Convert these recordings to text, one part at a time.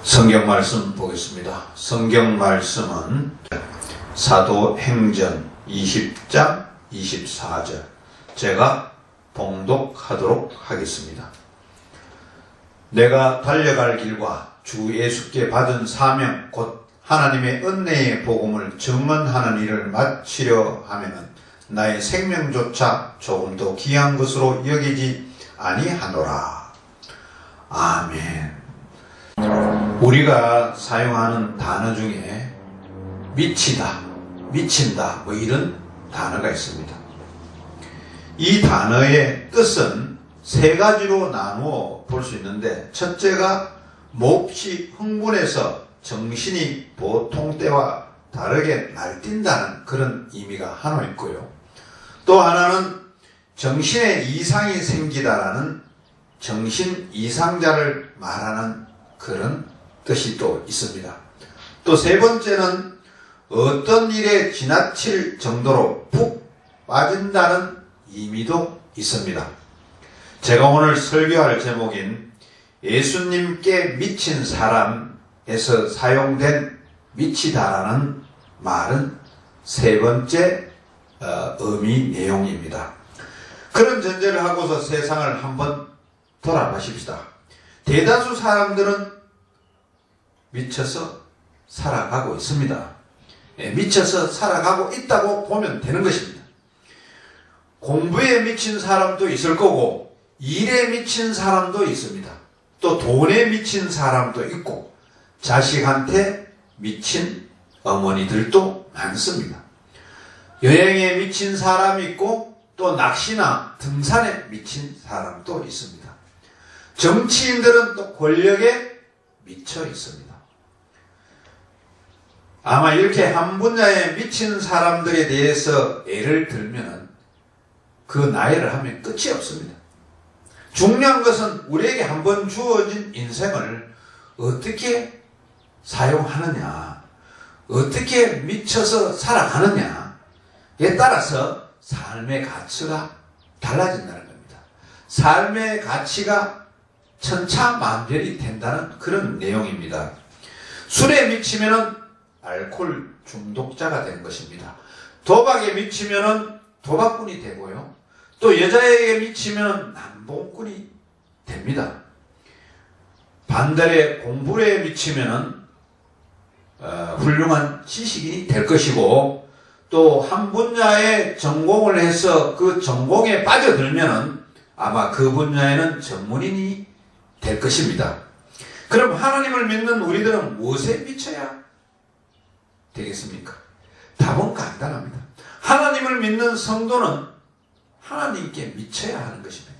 성경 말씀 보겠습니다. 성경 말씀은 사도행전 20장 24절 제가 봉독하도록 하겠습니다. 내가 달려갈 길과 주 예수께 받은 사명 곧 하나님의 은혜의 복음을 증언하는 일을 마치려 하면은 나의 생명조차 조금도 귀한 것으로 여기지 아니하노라. 아멘. 우리가 사용하는 단어 중에 미치다, 미친다 뭐 이런 단어가 있습니다. 이 단어의 뜻은 세 가지로 나누어 볼 수 있는데, 첫째가 몹시 흥분해서 정신이 보통 때와 다르게 날뛴다는 그런 의미가 하나 있고요. 또 하나는 정신에 이상이 생기다라는 정신 이상자를 말하는 그런 뜻이 또 있습니다. 또 세 번째는 어떤 일에 지나칠 정도로 푹 빠진다는 의미도 있습니다. 제가 오늘 설교할 제목인 예수님께 미친 사람에서 사용된 미치다라는 말은 세 번째 의미 내용입니다. 그런 전제를 하고서 세상을 한번 돌아보십시다. 대다수 사람들은 미쳐서 살아가고 있습니다. 미쳐서 살아가고 있다고 보면 되는 것입니다. 공부에 미친 사람도 있을 거고, 일에 미친 사람도 있습니다. 또 돈에 미친 사람도 있고, 자식한테 미친 어머니들도 많습니다. 여행에 미친 사람이 있고, 또 낚시나 등산에 미친 사람도 있습니다. 정치인들은 또 권력에 미쳐 있습니다. 아마 이렇게 한 분야에 미친 사람들에 대해서 예를 들면 그 나이를 하면 끝이 없습니다. 중요한 것은 우리에게 한번 주어진 인생을 어떻게 사용하느냐, 어떻게 미쳐서 살아가느냐에 따라서 삶의 가치가 달라진다는 겁니다. 삶의 가치가 천차만별이 된다는 그런 내용입니다. 술에 미치면은 알코올 중독자가 된 것입니다. 도박에 미치면은 도박꾼이 되고요. 또 여자에게 미치면 남봉꾼이 됩니다. 반대로 공부에 미치면은 훌륭한 지식인이 될 것이고, 또 한 분야에 전공을 해서 그 전공에 빠져들면은 아마 그 분야에는 전문인이 될 것입니다. 그럼 하나님을 믿는 우리들은 무엇에 미쳐야 되겠습니까? 답은 간단합니다. 하나님을 믿는 성도는 하나님께 미쳐야 하는 것입니다.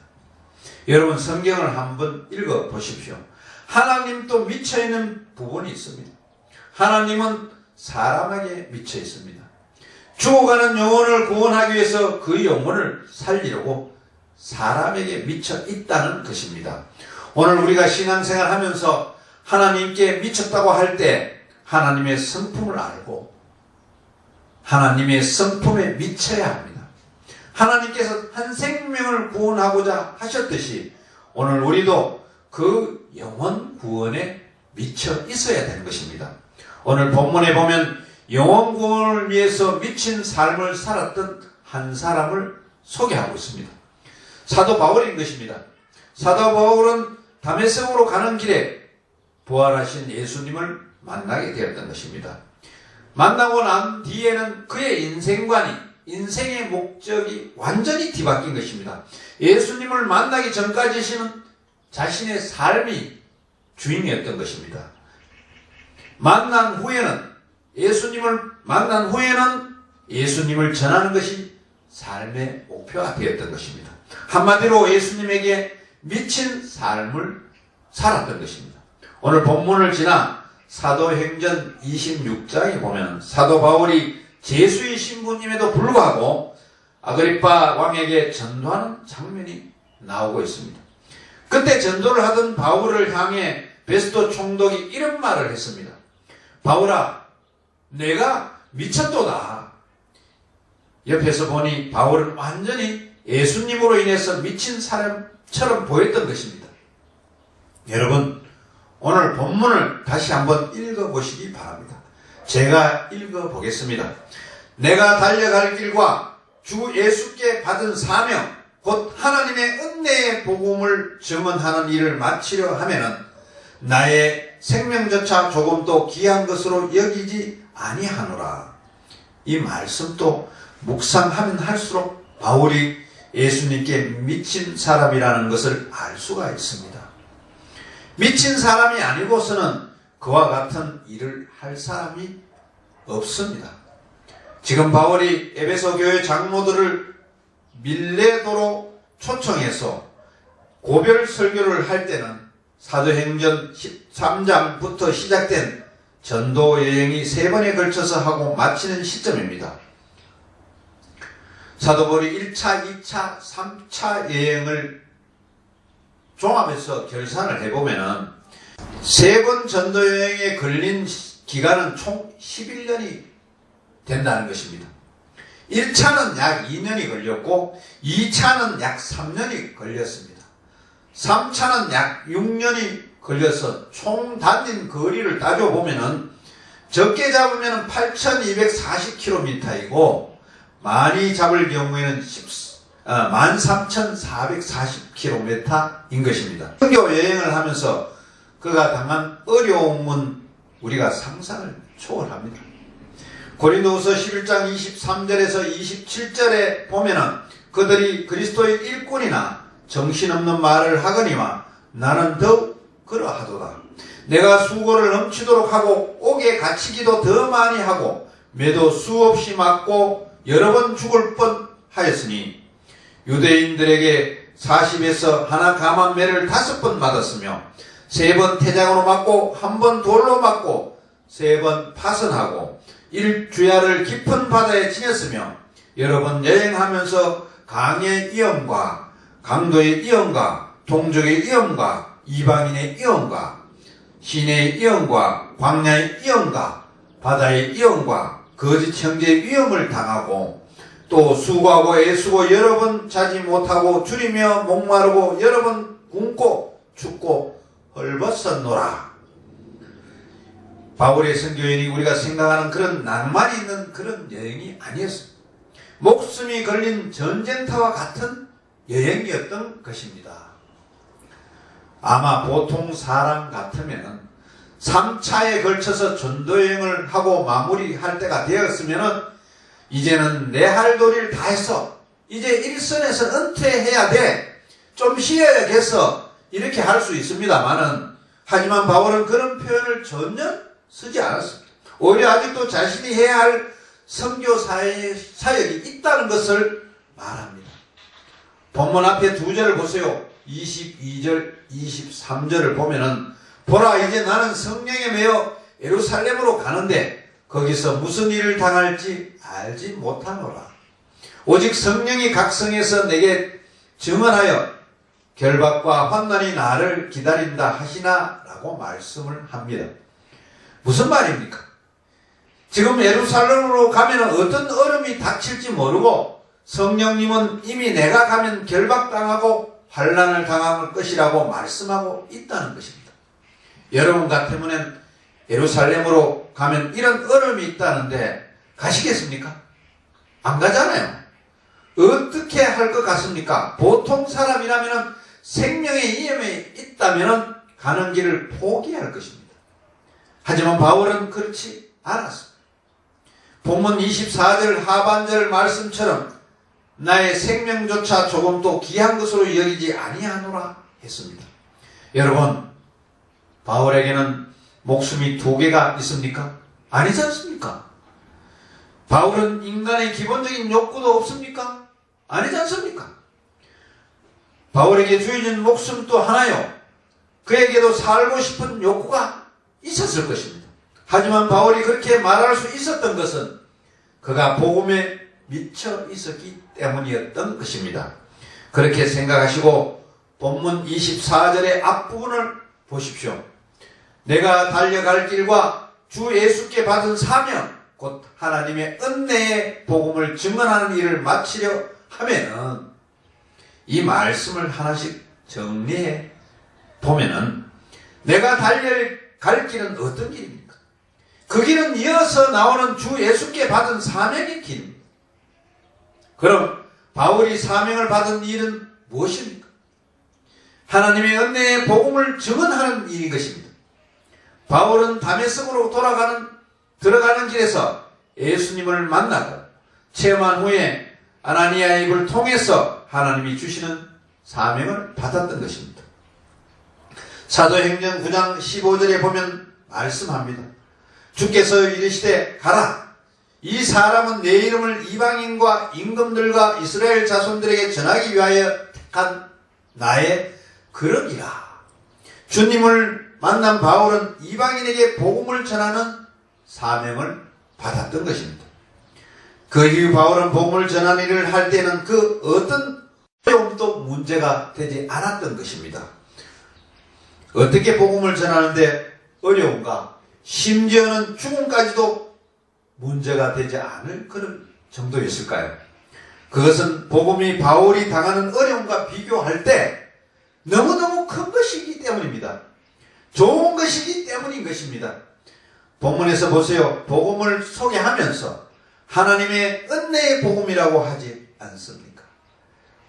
여러분, 성경을 한번 읽어 보십시오. 하나님도 미쳐 있는 부분이 있습니다. 하나님은 사람에게 미쳐 있습니다. 죽어가는 영혼을 구원하기 위해서 그 영혼을 살리려고 사람에게 미쳐 있다는 것입니다. 오늘 우리가 신앙생활 하면서 하나님께 미쳤다고 할 때 하나님의 성품을 알고 하나님의 성품에 미쳐야 합니다. 하나님께서 한 생명을 구원하고자 하셨듯이 오늘 우리도 그 영혼 구원에 미쳐 있어야 되는 것입니다. 오늘 본문에 보면 영혼 구원을 위해서 미친 삶을 살았던 한 사람을 소개하고 있습니다. 사도 바울인 것입니다. 사도 바울은 다메섹으로 가는 길에 부활하신 예수님을 만나게 되었던 것입니다. 만나고 난 뒤에는 그의 인생관이, 인생의 목적이 완전히 뒤바뀐 것입니다. 예수님을 만나기 전까지는 자신의 삶이 주인이었던 것입니다. 예수님을 만난 후에는 예수님을 전하는 것이 삶의 목표가 되었던 것입니다. 한마디로 예수님에게 미친 삶을 살았던 것입니다. 오늘 본문을 지나 사도행전 26장에 보면 사도 바울이 제수의 신부님에도 불구하고 아그리빠 왕에게 전도하는 장면이 나오고 있습니다. 그때 전도를 하던 바울을 향해 베스도 총독이 이런 말을 했습니다. 바울아, 내가 미쳤도다. 옆에서 보니 바울은 완전히 예수님으로 인해서 미친 사람처럼 보였던 것입니다. 여러분, 오늘 본문을 다시 한번 읽어보시기 바랍니다. 제가 읽어보겠습니다. 내가 달려갈 길과 주 예수께 받은 사명 곧 하나님의 은혜의 복음을 증언하는 일을 마치려 하면은 나의 생명조차 조금도 귀한 것으로 여기지 아니하노라. 이 말씀도 묵상하면 할수록 바울이 예수님께 미친 사람이라는 것을 알 수가 있습니다. 미친 사람이 아니고서는 그와 같은 일을 할 사람이 없습니다. 지금 바울이 에베소 교회 장로들을 밀레도로 초청해서 고별 설교를 할 때는 사도행전 13장부터 시작된 전도 여행이 3번에 걸쳐서 하고 마치는 시점입니다. 사도 바울이 1차, 2차, 3차 여행을 종합해서 결산을 해보면은 3번 전도 여행에 걸린 기간은 총 11년이 된다는 것입니다. 1차는 약 2년이 걸렸고 2차는 약 3년이 걸렸습니다. 3차는 약 6년이 걸려서 총 달린 거리를 따져보면은 적게 잡으면 8,240km이고 많이 잡을 경우에는 13,440km인 것입니다. 선교 여행을 하면서 그가 당한 어려움은 우리가 상상을 초월합니다. 고린도후서 11장 23절에서 27절에 보면은 그들이 그리스도의 일꾼이나 정신없는 말을 하거니와 나는 더욱 그러하도다. 내가 수고를 넘치도록 하고 옥에 갇히기도 더 많이 하고 매도 수없이 맞고 여러 번 죽을 뻔하였으니 유대인들에게 40에서 하나 감한 매를 5번 맞았으며 3번 태장으로 맞고 1번 돌로 맞고 3번 파선하고 1주야를 깊은 바다에 지냈으며 여러 번 여행하면서 강의 위험과 강도의 위험과 동족의 위험과 이방인의 위험과 시내의 위험과 광야의 위험과 바다의 위험과 거짓 형제의 위험을 당하고 또 수고하고 애쓰고 여러 번 자지 못하고 줄이며 목마르고 여러 번 굶고 춥고 헐벗었노라. 바울의 선교여행이 우리가 생각하는 그런 낭만이 있는 그런 여행이 아니었습니다. 목숨이 걸린 전쟁터와 같은 여행이었던 것입니다. 아마 보통 사람 같으면 3차에 걸쳐서 전도여행을 하고 마무리할 때가 되었으면 이제는 내 할 도리를 다 했어. 이제 일선에서 은퇴해야 돼. 좀 쉬어야겠어. 이렇게 할 수 있습니다만은 하지만 바울은 그런 표현을 전혀 쓰지 않았습니다. 오히려 아직도 자신이 해야 할 선교 사역이 있다는 것을 말합니다. 본문 앞에 2절을 보세요. 22절, 23절을 보면은 보라 이제 나는 성령에 매여 예루살렘으로 가는데 거기서 무슨 일을 당할지 알지 못하노라. 오직 성령이 각성해서 내게 증언하여 결박과 환난이 나를 기다린다 하시나 라고 말씀을 합니다. 무슨 말입니까? 지금 예루살렘으로 가면 어떤 얼음이 닥칠지 모르고 성령님은 이미 내가 가면 결박당하고 환난을 당할 것이라고 말씀하고 있다는 것입니다. 여러분 같으면 예루살렘으로 가면 이런 얼음이 있다는데 가시겠습니까? 안 가잖아요. 어떻게 할 것 같습니까? 보통 사람이라면 생명의 위험이 있다면 가는 길을 포기할 것입니다. 하지만 바울은 그렇지 않았습니다. 본문 24절 하반절 말씀처럼 나의 생명조차 조금도 귀한 것으로 여기지 아니하노라 했습니다. 여러분, 바울에게는 목숨이 2개가 있습니까? 아니지 않습니까? 바울은 인간의 기본적인 욕구도 없습니까? 아니지 않습니까? 바울에게 주어진 목숨 또 하나요. 그에게도 살고 싶은 욕구가 있었을 것입니다. 하지만 바울이 그렇게 말할 수 있었던 것은 그가 복음에 미쳐 있었기 때문이었던 것입니다. 그렇게 생각하시고 본문 24절의 앞부분을 보십시오. 내가 달려갈 길과 주 예수께 받은 사명 곧 하나님의 은혜의 복음을 증언하는 일을 마치려 하면은 이 말씀을 하나씩 정리해 보면은 내가 갈 길은 어떤 길입니까? 그 길은 이어서 나오는 주 예수께 받은 사명의 길입니다. 그럼 바울이 사명을 받은 일은 무엇입니까? 하나님의 은혜의 복음을 증언하는 일인 것입니다. 바울은 다메섹으로 들어가는 길에서 예수님을 만나고 체험한 후에 아나니아의 입을 통해서 하나님이 주시는 사명을 받았던 것입니다. 사도행전 9장 15절에 보면 말씀합니다. 주께서 이르시되 가라. 이 사람은 내 이름을 이방인과 임금들과 이스라엘 자손들에게 전하기 위하여 택한 나의 그릇이라. 주님을 만난 바울은 이방인에게 복음을 전하는 사명을 받았던 것입니다. 그 이후 바울은 복음을 전하는 일을 할 때는 그 어떤 어려움도 문제가 되지 않았던 것입니다. 어떻게 복음을 전하는데 어려운가? 심지어는 죽음까지도 문제가 되지 않을 그런 정도였을까요? 그것은 복음이 바울이 당하는 어려움과 비교할 때 너무너무 큰 것이기 때문입니다. 좋은 것이기 때문인 것입니다. 본문에서 보세요. 복음을 소개하면서 하나님의 은혜의 복음이라고 하지 않습니까?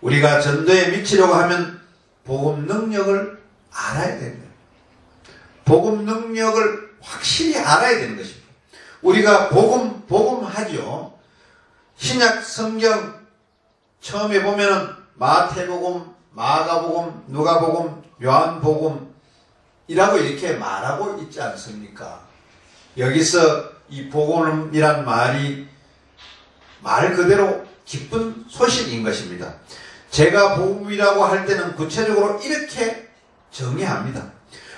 우리가 전도에 미치려고 하면 복음 능력을 알아야 됩니다. 복음 능력을 확실히 알아야 되는 것입니다. 우리가 복음하죠. 신약 성경 처음에 보면은 마태복음, 마가복음, 누가복음, 요한복음이라고 이렇게 말하고 있지 않습니까? 여기서 이 복음이란 말이 말 그대로 기쁜 소식인 것입니다. 제가 복음이라고 할 때는 구체적으로 이렇게 정의합니다.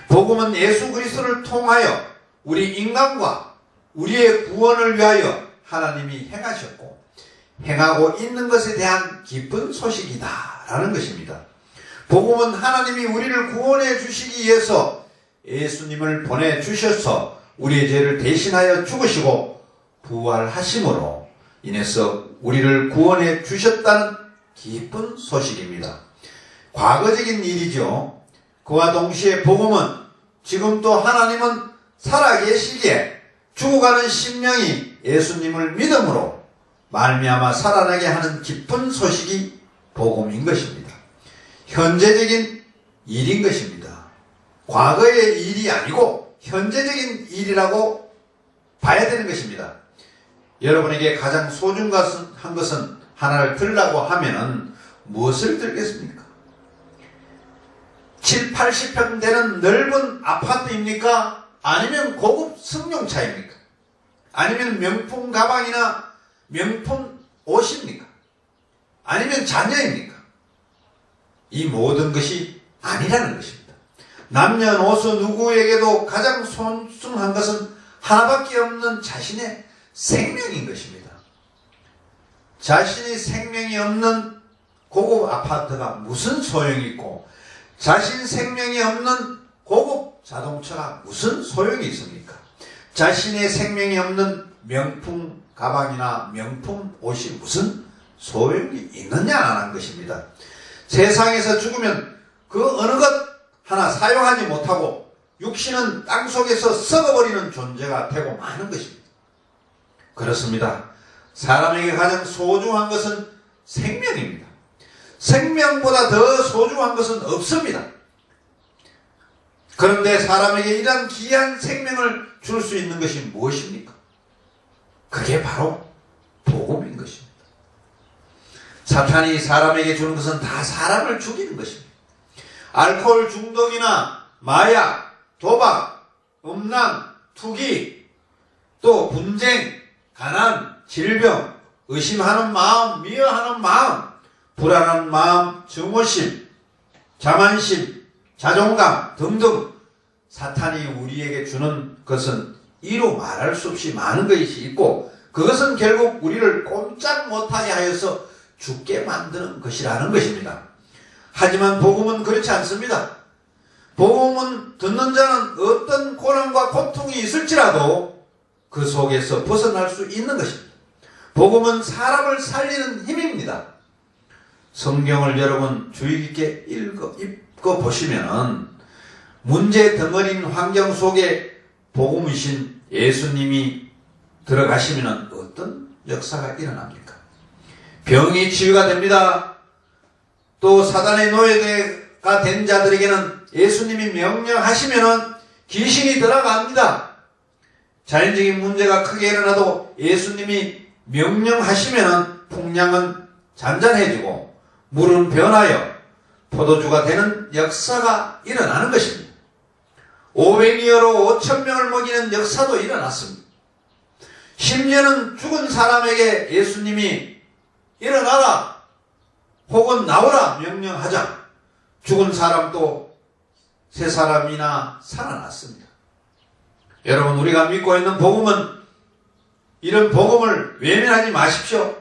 복음은 예수 그리스도를 통하여 우리 인간과 우리의 구원을 위하여 하나님이 행하셨고 행하고 있는 것에 대한 기쁜 소식이다 라는 것입니다. 복음은 하나님이 우리를 구원해 주시기 위해서 예수님을 보내주셔서 우리의 죄를 대신하여 죽으시고 부활하심으로 인해서 우리를 구원해 주셨다는 기쁜 소식입니다. 과거적인 일이죠. 그와 동시에 복음은 지금 또 하나님은 살아계시기에 죽어가는 심령이 예수님을 믿음으로 말미암아 살아나게 하는 기쁜 소식이 복음인 것입니다. 현재적인 일인 것입니다. 과거의 일이 아니고 현재적인 일이라고 봐야 되는 것입니다. 여러분에게 가장 소중한 것은 하나를 들라고 하면은 무엇을 들겠습니까? 7, 80평 되는 넓은 아파트입니까? 아니면 고급 승용차입니까? 아니면 명품 가방이나 명품 옷입니까? 아니면 자녀입니까? 이 모든 것이 아니라는 것입니다. 남녀노소 누구에게도 가장 소중한 것은 하나밖에 없는 자신의 생명인 것입니다. 자신이 생명이 없는 고급 아파트가 무슨 소용이 있고 자신 생명이 없는 고급 자동차가 무슨 소용이 있습니까? 자신의 생명이 없는 명품 가방이나 명품 옷이 무슨 소용이 있느냐라는 것입니다. 세상에서 죽으면 그 어느 것 하나 사용하지 못하고 육신은 땅속에서 썩어버리는 존재가 되고 마는 것입니다. 그렇습니다. 사람에게 가장 소중한 것은 생명입니다. 생명보다 더 소중한 것은 없습니다. 그런데 사람에게 이러한 귀한 생명을 줄 수 있는 것이 무엇입니까? 그게 바로 복음인 것입니다. 사탄이 사람에게 주는 것은 다 사람을 죽이는 것입니다. 알코올 중독이나 마약, 도박, 음란, 투기, 또 분쟁, 가난, 질병, 의심하는 마음, 미워하는 마음, 불안한 마음, 증오심, 자만심, 자존감 등등 사탄이 우리에게 주는 것은 이루 말할 수 없이 많은 것이 있고 그것은 결국 우리를 꼼짝 못하게 하여서 죽게 만드는 것이라는 것입니다. 하지만 복음은 그렇지 않습니다. 복음은 듣는 자는 어떤 고난과 고통이 있을지라도 그 속에서 벗어날 수 있는 것입니다. 복음은 사람을 살리는 힘입니다. 성경을 여러분 주의 깊게 읽어보시면 문제 덩어리인 환경 속에 복음이신 예수님이 들어가시면 어떤 역사가 일어납니까? 병이 치유가 됩니다. 또 사단의 노예가 된 자들에게는 예수님이 명령하시면 귀신이 들어갑니다. 자연적인 문제가 크게 일어나도 예수님이 명령하시면 풍랑은 잔잔해지고 물은 변하여 포도주가 되는 역사가 일어나는 것입니다. 500여로 5,000명을 먹이는 역사도 일어났습니다. 심지어는 죽은 사람에게 예수님이 일어나라 혹은 나오라 명령하자 죽은 사람도 세 사람이나 살아났습니다. 여러분, 우리가 믿고 있는 복음은 이런 복음을 외면하지 마십시오.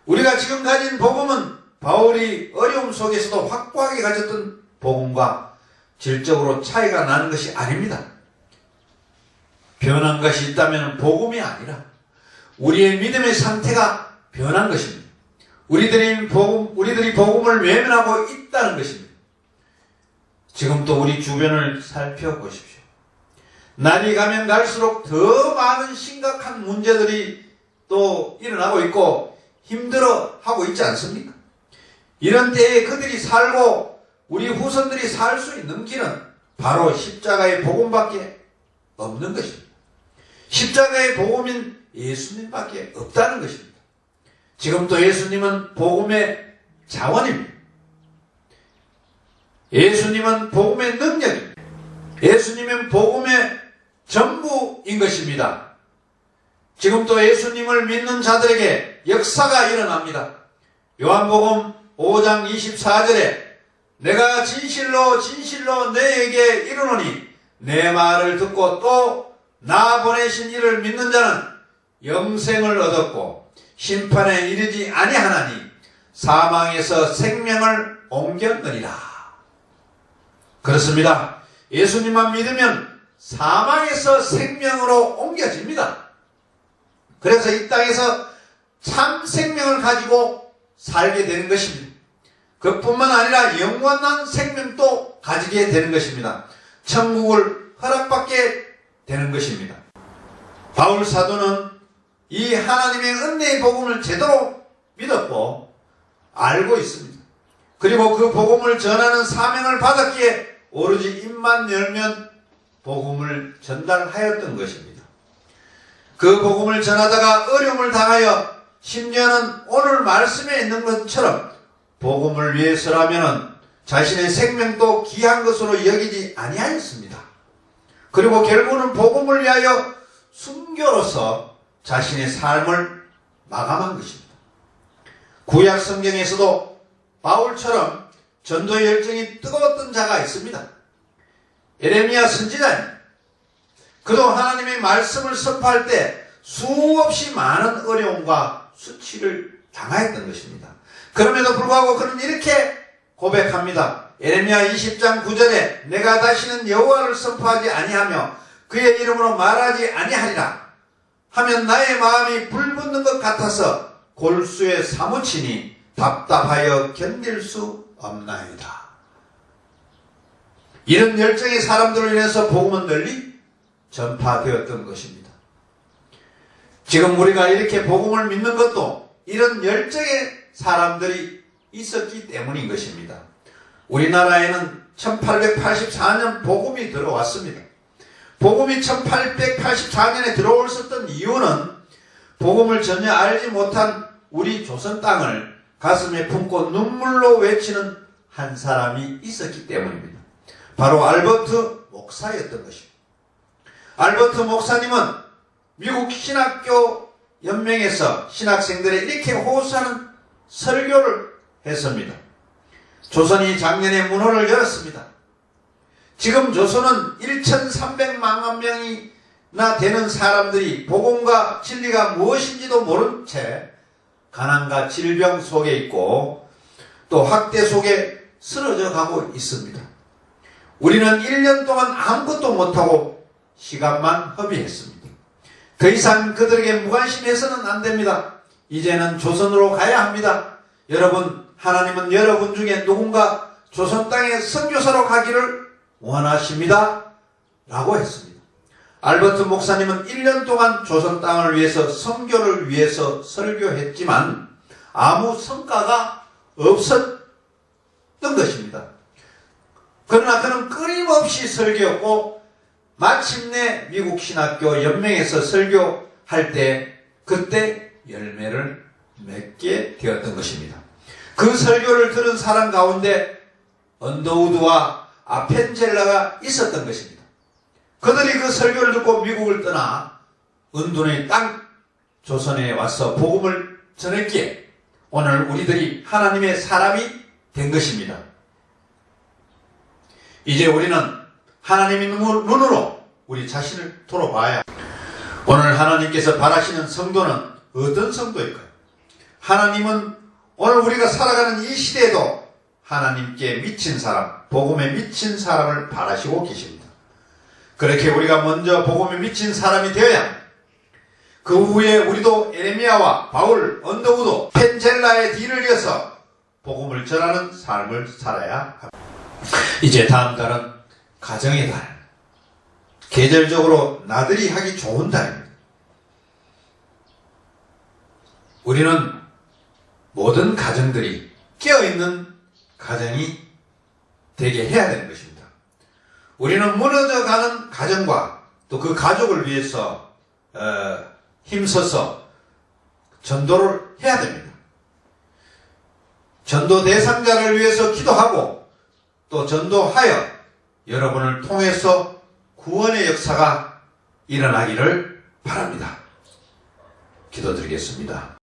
우리가 지금 가진 복음은 바울이 어려움 속에서도 확고하게 가졌던 복음과 질적으로 차이가 나는 것이 아닙니다. 변한 것이 있다면 복음이 아니라 우리의 믿음의 상태가 변한 것입니다. 우리들이 복음을 외면하고 있다는 것입니다. 지금 또 우리 주변을 살펴보십시오. 날이 가면 갈수록 더 많은 심각한 문제들이 또 일어나고 있고 힘들어하고 있지 않습니까? 이런 때에 그들이 살고 우리 후손들이 살 수 있는 길은 바로 십자가의 복음밖에 없는 것입니다. 십자가의 복음인 예수님밖에 없다는 것입니다. 지금 또 예수님은 복음의 자원입니다. 예수님은 복음의 능력입니다. 예수님은 복음의 전부인 것입니다. 지금 또 예수님을 믿는 자들에게 역사가 일어납니다. 요한복음 5장 24절에 내가 진실로 진실로 너에게 이르노니 내 말을 듣고 또 나 보내신 이를 믿는 자는 영생을 얻었고 심판에 이르지 아니하나니 사망에서 생명을 옮겼느니라. 그렇습니다. 예수님만 믿으면 사망에서 생명으로 옮겨집니다. 그래서 이 땅에서 참 생명을 가지고 살게 되는 것입니다. 그뿐만 아니라 영원한 생명도 가지게 되는 것입니다. 천국을 허락받게 되는 것입니다. 바울 사도는 이 하나님의 은혜의 복음을 제대로 믿었고 알고 있습니다. 그리고 그 복음을 전하는 사명을 받았기에 오로지 입만 열면 복음을 전달하였던 것입니다. 그 복음을 전하다가 어려움을 당하여 심지어는 오늘 말씀에 있는 것처럼 복음을 위해서라면 자신의 생명도 귀한 것으로 여기지 아니하였습니다. 그리고 결국은 복음을 위하여 순교로서 자신의 삶을 마감한 것입니다. 구약 성경에서도 바울처럼 전도 열정이 뜨거웠던 자가 있습니다. 예레미야 선지자입니다. 그도 하나님의 말씀을 선포할 때 수없이 많은 어려움과 수치를 당하였던 것입니다. 그럼에도 불구하고 그는 이렇게 고백합니다. 예레미야 20장 9절에 내가 다시는 여호와를 선포하지 아니하며 그의 이름으로 말하지 아니하리라 하면 나의 마음이 불붙는 것 같아서 골수에 사무치니 답답하여 견딜 수 없나이다. 이런 열정의 사람들로 인해서 복음은 널리 전파되었던 것입니다. 지금 우리가 이렇게 복음을 믿는 것도 이런 열정의 사람들이 있었기 때문인 것입니다. 우리나라에는 1884년 복음이 들어왔습니다. 복음이 1884년에 들어왔었던 이유는 복음을 전혀 알지 못한 우리 조선 땅을 가슴에 품고 눈물로 외치는 한 사람이 있었기 때문입니다. 바로 알버트 목사였던 것입니다. 알버트 목사님은 미국 신학교 연맹에서 신학생들에 이렇게 호소하는 설교를 했습니다. 조선이 작년에 문호를 열었습니다. 지금 조선은 1,300만 명이나 되는 사람들이 복음과 진리가 무엇인지도 모른 채 가난과 질병 속에 있고 또 학대 속에 쓰러져 가고 있습니다. 우리는 1년 동안 아무것도 못하고 시간만 허비했습니다. 더 이상 그들에게 무관심해서는 안 됩니다. 이제는 조선으로 가야 합니다. 여러분, 하나님은 여러분 중에 누군가 조선 땅에 선교사로 가기를 원하십니다. 라고 했습니다. 알버트 목사님은 1년 동안 조선 땅을 위해서 선교를 위해서 설교했지만 아무 성과가 없었던 것입니다. 그러나 그는 끊임없이 설교했고 마침내 미국 신학교 연맹에서 설교할 때 그때 열매를 맺게 되었던 것입니다. 그 설교를 들은 사람 가운데 언더우드와 아펜젤라가 있었던 것입니다. 그들이 그 설교를 듣고 미국을 떠나 은둔의 땅 조선에 와서 복음을 전했기에 오늘 우리들이 하나님의 사람이 된 것입니다. 이제 우리는 하나님의 눈으로 우리 자신을 돌아봐야 오늘 하나님께서 바라시는 성도는 어떤 성도일까요? 하나님은 오늘 우리가 살아가는 이 시대에도 하나님께 미친 사람, 복음에 미친 사람을 바라시고 계십니다. 그렇게 우리가 먼저 복음에 미친 사람이 되어야 그 후에 우리도 에레미야와 바울, 언더우드, 펜젤라의 뒤를 이어서 복음을 전하는 삶을 살아야 합니다. 이제 다음 달은 가정의 달. 계절적으로 나들이 하기 좋은 달입니다. 우리는 모든 가정들이 깨어있는 가정이 되게 해야 되는 것입니다. 우리는 무너져가는 가정과 또 그 가족을 위해서 힘써서 전도를 해야 됩니다. 전도 대상자를 위해서 기도하고 또 전도하여 여러분을 통해서 구원의 역사가 일어나기를 바랍니다. 기도드리겠습니다.